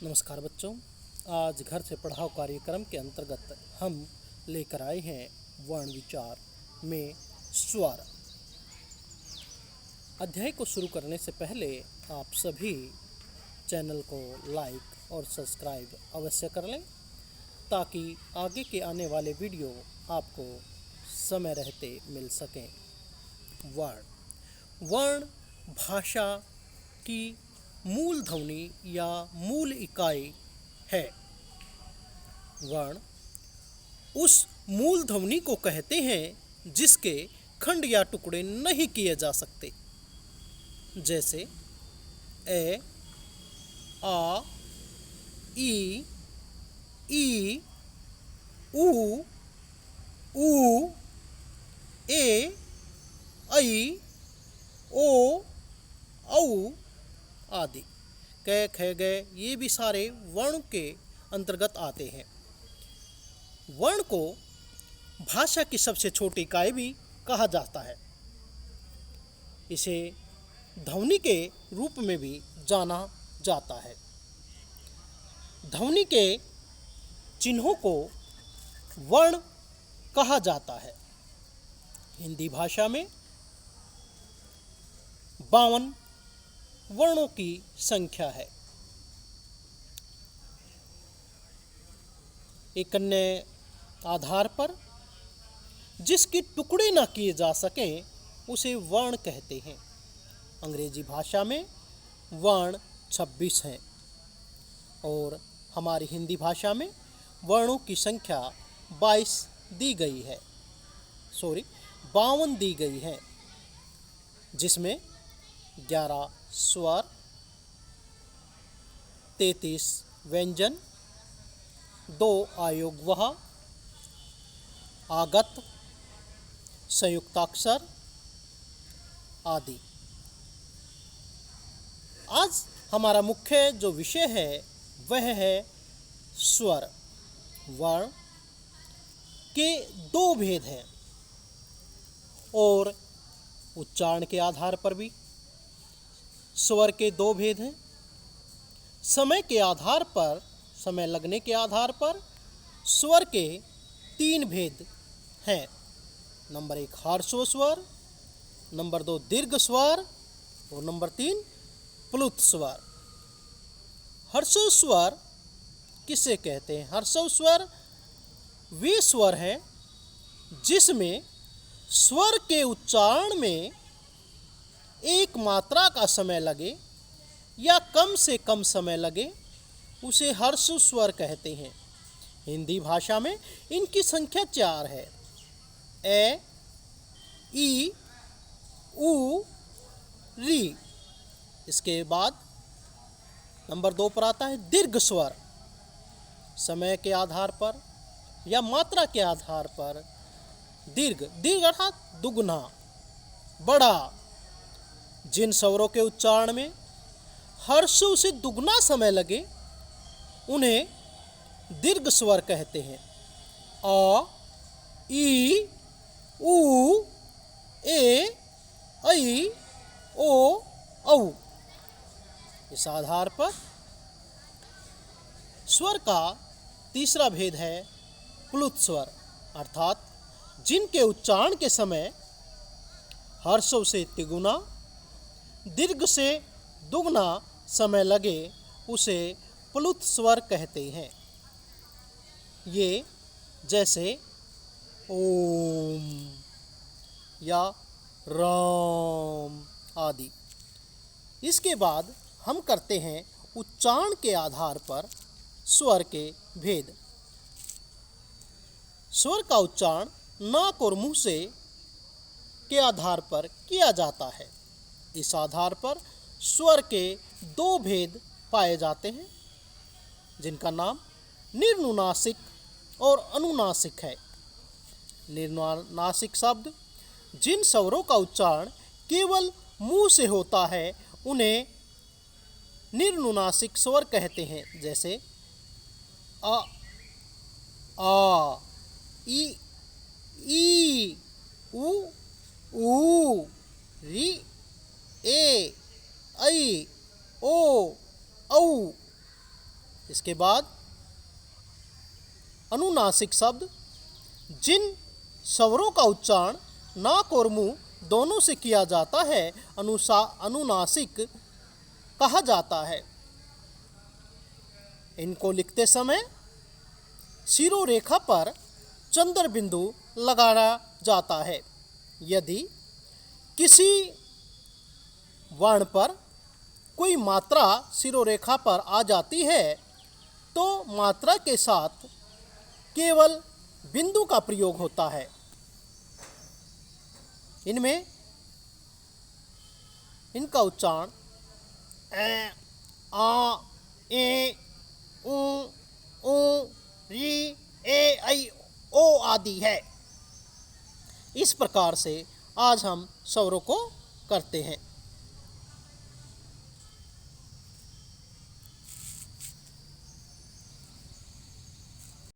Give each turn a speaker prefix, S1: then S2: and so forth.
S1: नमस्कार बच्चों। आज घर से पढ़ाओ कार्यक्रम के अंतर्गत हम लेकर आए हैं वर्ण विचार में स्वर। अध्याय को शुरू करने से पहले आप सभी चैनल को लाइक और सब्सक्राइब अवश्य कर लें ताकि आगे के आने वाले वीडियो आपको समय रहते मिल सकें। वर्ण भाषा की मूल ध्वनि या मूल इकाई है। वर्ण उस मूल ध्वनि को कहते हैं जिसके खंड या टुकड़े नहीं किए जा सकते, जैसे ए, आ, ई, ऊ, ए, ऐ, ओ, औ आदि। क, ख, ग ये भी सारे वर्ण के अंतर्गत आते हैं। वर्ण को भाषा की सबसे छोटी इकाई भी कहा जाता है। इसे ध्वनि के रूप में भी जाना जाता है। ध्वनि के चिन्हों को वर्ण कहा जाता है। हिंदी भाषा में 52 वर्णों की संख्या है। एक अन्य आधार पर जिसके टुकड़े न किए जा सकें उसे वर्ण कहते हैं। अंग्रेजी भाषा में वर्ण 26 हैं और हमारी हिंदी भाषा में वर्णों की संख्या 52 दी गई है, जिसमें 11 स्वर, 33 व्यंजन, 2 आयोगवह, आगत, संयुक्ताक्षर आदि। आज हमारा मुख्य जो विषय है वह है स्वर। वर्ण के 2 भेद हैं और उच्चारण के आधार पर भी स्वर के 2 भेद हैं। समय लगने के आधार पर स्वर के 3 भेद हैं। नंबर 1 ह्रस्व स्वर, नंबर 2 दीर्घ स्वर और नंबर 3 प्लुत स्वर। ह्रस्व स्वर किसे कहते हैं? ह्रस्व स्वर वे स्वर हैं जिसमें स्वर के उच्चारण में एक मात्रा का समय लगे या कम से कम समय लगे, उसे ह्रस्व स्वर कहते हैं। हिंदी भाषा में इनकी संख्या 4 है। ए, ई, ऊ, री। इसके बाद नंबर 2 पर आता है दीर्घ स्वर। समय के आधार पर या मात्रा के आधार पर दीर्घ अर्थात दुगना, बड़ा। जिन स्वरों के उच्चारण में ह्रस्व से दुगना समय लगे उन्हें दीर्घ स्वर कहते हैं। आ, ई, ऊ, ए, ऐ, ओ, औ। इस आधार पर स्वर का तीसरा भेद है प्लुत स्वर, अर्थात जिनके उच्चारण के समय ह्रस्व से तिगुना, दीर्घ से दुगना समय लगे उसे प्लुत स्वर कहते हैं। ये जैसे ओम या राम आदि। इसके बाद हम करते हैं उच्चारण के आधार पर स्वर के भेद। स्वर का उच्चारण नाक और मुंह से के आधार पर किया जाता है। इस आधार पर स्वर के 2 भेद पाए जाते हैं, जिनका नाम निर्नुनासिक और अनुनासिक है। निर्नुनासिक शब्द जिन स्वरों का उच्चारण केवल मुंह से होता है उन्हें निर्नुनासिक स्वर कहते हैं, जैसे आ, ई, ऊ, री, ए, ऐ, ओ, औ। इसके बाद अनुनासिक शब्द, जिन स्वरों का उच्चारण नाक और मुंह दोनों से किया जाता है अनुनासिक कहा जाता है। इनको लिखते समय शिरोरेखा पर चंद्र बिंदु लगाया जाता है। यदि किसी वर्ण पर कोई मात्रा शिरोरेखा पर आ जाती है तो मात्रा के साथ केवल बिंदु का प्रयोग होता है। इनमें इनका उच्चारण ए, आ, ए, उ, री, ए, ऐ, ओ आदि है। इस प्रकार से आज हम स्वरों को करते हैं।